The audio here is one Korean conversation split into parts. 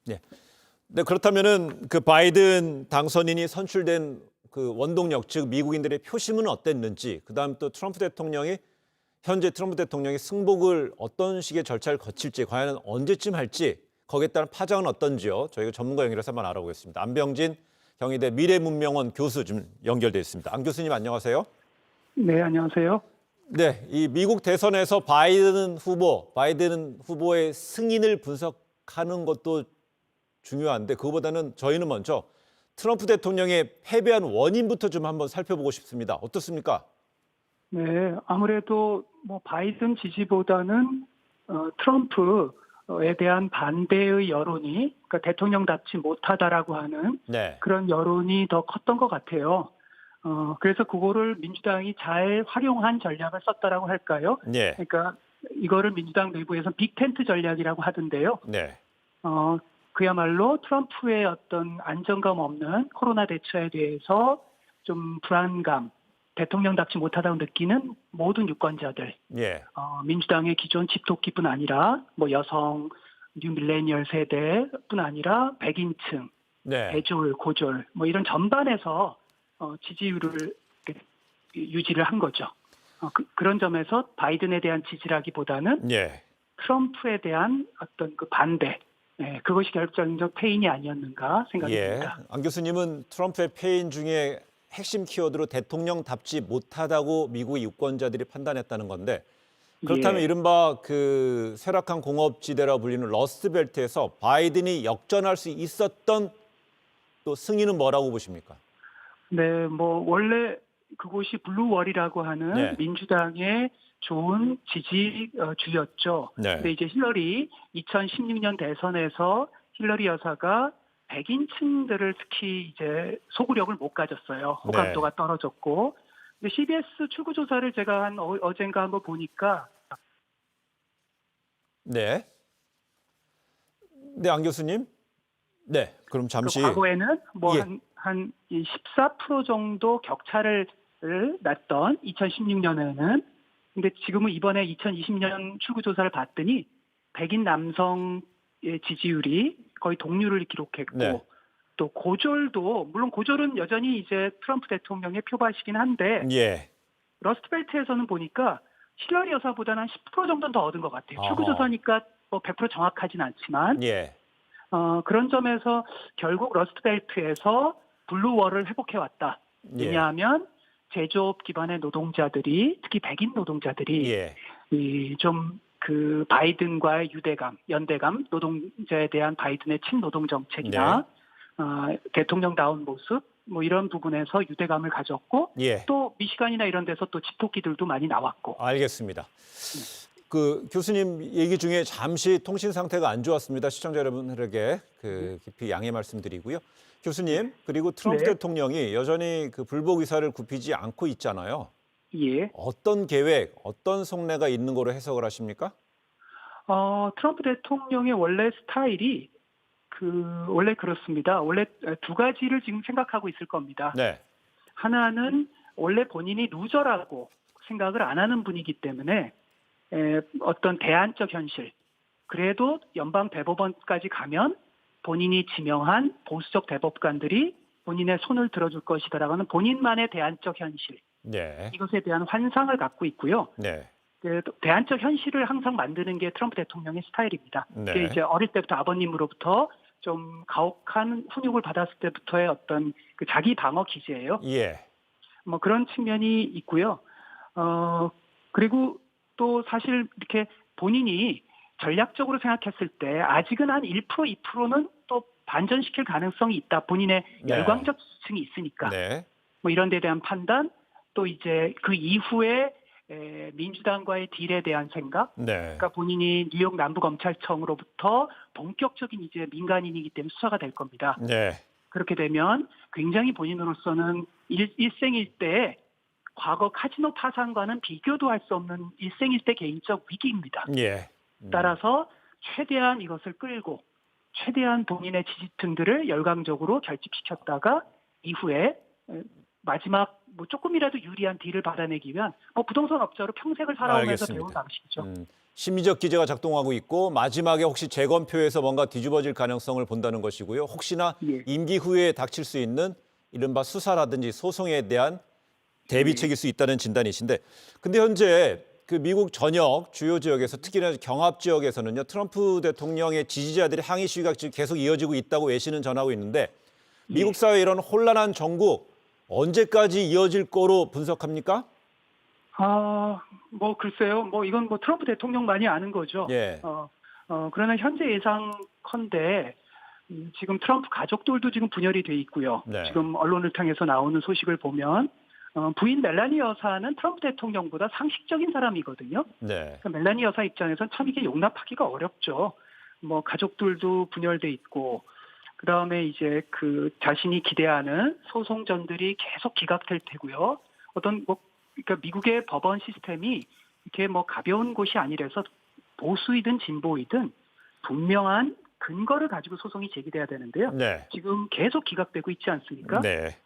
네. 네, 그렇다면은 그 바이든 당선인이 선출된 그 원동력, 즉 미국인들의 표심은 어땠는지, 그다음 또 현재 트럼프 대통령이 승복을 어떤 식의 절차를 거칠지, 과연 언제쯤 할지, 거기에 따른 파장은 어떤지요. 저희가 전문가 연결해서 한번 알아보겠습니다. 안병진 경희대 미래문명원 교수 좀 연결돼 있습니다. 안 교수님 안녕하세요. 네, 안녕하세요. 네, 이 미국 대선에서 바이든 후보의 승인을 분석하는 것도 중요한데 그거보다는 저희는 먼저 트럼프 대통령의 패배한 원인부터 좀 한번 살펴보고 싶습니다. 어떻습니까? 네, 아무래도 뭐 바이든 지지보다는 트럼프에 대한 반대의 여론이, 그러니까 대통령답지 못하다라고 하는 네. 그런 여론이 더 컸던 것 같아요. 그래서 그거를 민주당이 잘 활용한 전략을 썼다라고 할까요? 네. 그러니까 이거를 민주당 내부에서 빅텐트 전략이라고 하던데요. 네. 어, 그야말로 트럼프의 어떤 안정감 없는 코로나 대처에 대해서 좀 불안감, 대통령답지 못하다고 느끼는 모든 유권자들, 예. 민주당의 기존 집토끼뿐 아니라 뭐 여성, 뉴 밀레니얼 세대뿐 아니라 백인층, 네. 대졸, 고졸 뭐 이런 전반에서 지지율을 이렇게 유지를 한 거죠. 그런 점에서 바이든에 대한 지지라기보다는 예. 트럼프에 대한 어떤 그 반대, 그것이 결정적 패인이 아니었는가 생각이 예. 듭니다. 안 교수님은 트럼프의 패인 중에 핵심 키워드로 대통령답지 못하다고 미국의 유권자들이 판단했다는 건데 그렇다면 예. 이른바 그 쇠락한 공업지대라 불리는 러스트벨트에서 바이든이 역전할 수 있었던 또 승인은 뭐라고 보십니까? 네, 뭐 원래 그곳이 블루월이라고 하는 네. 민주당의 좋은 지지주였죠. 네. 근데 이제 2016년 대선에서 힐러리 여사가 백인층들을 특히 이제 소구력을 못 가졌어요. 호감도가 떨어졌고. 근데 CBS 출구조사를 제가 어젠가 한번 보니까 네. 네, 안 교수님. 네. 그럼 그 잠시 과거에는 뭐 예. 한 14% 정도 격차를 났던 2016년에는, 근데 지금은 이번에 2020년 출구조사를 봤더니 백인 남성의 지지율이 거의 동률을 기록했고, 네. 또 고졸도, 물론 고졸은 여전히 이제 트럼프 대통령의 표밭이긴 한데 예. 러스트벨트에서는 보니까 힐러리 여사보다는 한 10% 정도는 더 얻은 것 같아요. 어허. 출구조사니까 뭐 100% 정확하진 않지만 예. 그런 점에서 결국 러스트벨트에서 블루월을 회복해 왔다. 예. 왜냐하면 제조업 기반의 노동자들이, 특히 백인 노동자들이 예. 좀 그 바이든과의 연대감, 노동자에 대한 바이든의 친노동 정책이나 대통령다운 모습, 뭐 이런 부분에서 유대감을 가졌고, 예. 또 미시간이나 이런 데서 또 집토끼들도 많이 나왔고. 알겠습니다. 그 교수님 얘기 중에 잠시 통신 상태가 안 좋았습니다. 시청자 여러분들에게 그 깊이 양해 말씀드리고요. 교수님, 그리고 트럼프 네, 대통령이 여전히 그 불복 의사를 굽히지 않고 있잖아요. 예. 어떤 계획, 어떤 속내가 있는 거로 해석을 하십니까? 트럼프 대통령의 원래 스타일이 원래 그렇습니다. 원래 두 가지를 지금 생각하고 있을 겁니다. 네. 하나는 원래 본인이 루저라고 생각을 안 하는 분이기 때문에 어떤 대안적 현실, 그래도 연방 대법원까지 가면 본인이 지명한 보수적 대법관들이 본인의 손을 들어줄 것이다라고 하는 본인만의 대안적 현실, 네. 이것에 대한 환상을 갖고 있고요. 네. 대안적 현실을 항상 만드는 게 트럼프 대통령의 스타일입니다. 네. 이게 이제 어릴 때부터 아버님으로부터 좀 가혹한 훈육을 받았을 때부터의 어떤 그 자기 방어 기제예요. 예. 뭐 그런 측면이 있고요. 그리고 또 사실 이렇게 본인이 전략적으로 생각했을 때 아직은 한 1%, 2%는 또 반전시킬 가능성이 있다. 본인의 네. 열광적 지층이 있으니까. 네. 뭐 이런 데 대한 판단, 또 이제 그 이후에 민주당과의 딜에 대한 생각, 네. 그러니까 본인이 뉴욕 남부검찰청으로부터 본격적인 이제 민간인이기 때문에 수사가 될 겁니다. 네. 그렇게 되면 굉장히 본인으로서는 일생일대의 과거 카지노 파산과는 비교도 할 수 없는 일생일대 개인적 위기입니다. 예. 따라서 최대한 이것을 끌고 최대한 본인의 지지층들을 열광적으로 결집시켰다가 이후에 마지막 뭐 조금이라도 유리한 딜을 받아내기 위한 뭐 부동산 업자로 평생을 살아오면서 배운 알겠습니다. 방식이죠. 심리적 기제가 작동하고 있고 마지막에 혹시 재검표에서 뭔가 뒤집어질 가능성을 본다는 것이고요. 혹시나 예. 임기 후에 닥칠 수 있는 이른바 수사라든지 소송에 대한 대비책일 수 있다는 진단이신데, 근데 현재 그 미국 전역 주요 지역에서 특히나 경합 지역에서는요, 트럼프 대통령의 지지자들의 항의 시위가 지금 계속 이어지고 있다고 외신은 전하고 있는데, 미국 사회 이런 혼란한 정국 언제까지 이어질 거로 분석합니까? 뭐 글쎄요. 뭐 이건 뭐 트럼프 대통령만이 아는 거죠. 예. 그러나 현재 예상컨대 지금 트럼프 가족들도 지금 분열이 돼 있고요. 네. 지금 언론을 통해서 나오는 소식을 보면 부인 멜라니 여사는 트럼프 대통령보다 상식적인 사람이거든요. 네. 그러니까 멜라니 여사 입장에선 참 이게 용납하기가 어렵죠. 뭐 가족들도 분열돼 있고, 그 다음에 이제 그 자신이 기대하는 소송전들이 계속 기각될 테고요. 그러니까 미국의 법원 시스템이 이렇게 뭐 가벼운 곳이 아니라서 보수이든 진보이든 분명한 근거를 가지고 소송이 제기돼야 되는데요. 네. 지금 계속 기각되고 있지 않습니까? 네.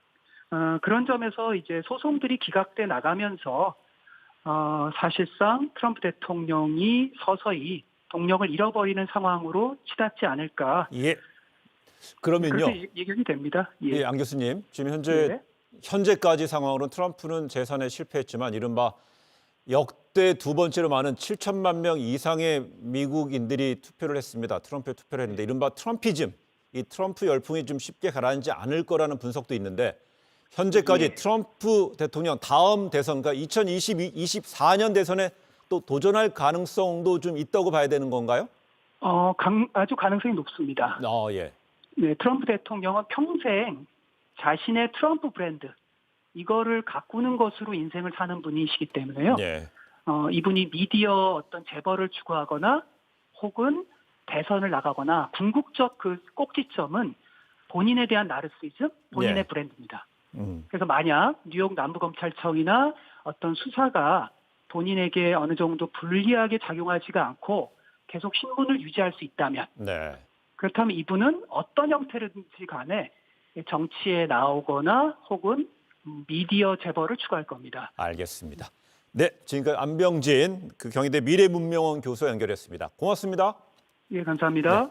그런 점에서 이제 소송들이 기각돼 나가면서 사실상 트럼프 대통령이 서서히 동력을 잃어버리는 상황으로 치닫지 않을까. 예. 그러면요. 그렇게 예견이 됩니다. 예, 안 교수님. 지금 현재까지 상황으로는 트럼프는 재선에 실패했지만 이른바 역대 두 번째로 많은 7천만 명 이상의 미국인들이 투표를 했습니다. 트럼프에 투표를 했는데 이른바 트럼피즘, 이 트럼프 열풍이 좀 쉽게 가라앉지 않을 거라는 분석도 있는데 현재까지 트럼프 대통령 다음 대선, 그러니까 2024년 대선에 또 도전할 가능성도 좀 있다고 봐야 되는 건가요? 아주 가능성이 높습니다. 예. 네, 트럼프 대통령은 평생 자신의 트럼프 브랜드 이거를 가꾸는 것으로 인생을 사는 분이시기 때문에요. 네. 이분이 미디어 어떤 재벌을 추구하거나 혹은 대선을 나가거나 궁극적 그 꼭지점은 본인에 대한 나르시즘, 본인의 브랜드입니다. 그래서 만약 뉴욕 남부검찰청이나 어떤 수사가 본인에게 어느 정도 불리하게 작용하지가 않고 계속 신분을 유지할 수 있다면, 네. 그렇다면 이분은 어떤 형태든지 간에 정치에 나오거나 혹은 미디어 재벌을 추구할 겁니다. 알겠습니다. 네, 지금까지 안병진 그 경희대 미래문명원 교수 연결했습니다. 고맙습니다. 예, 감사합니다. 네.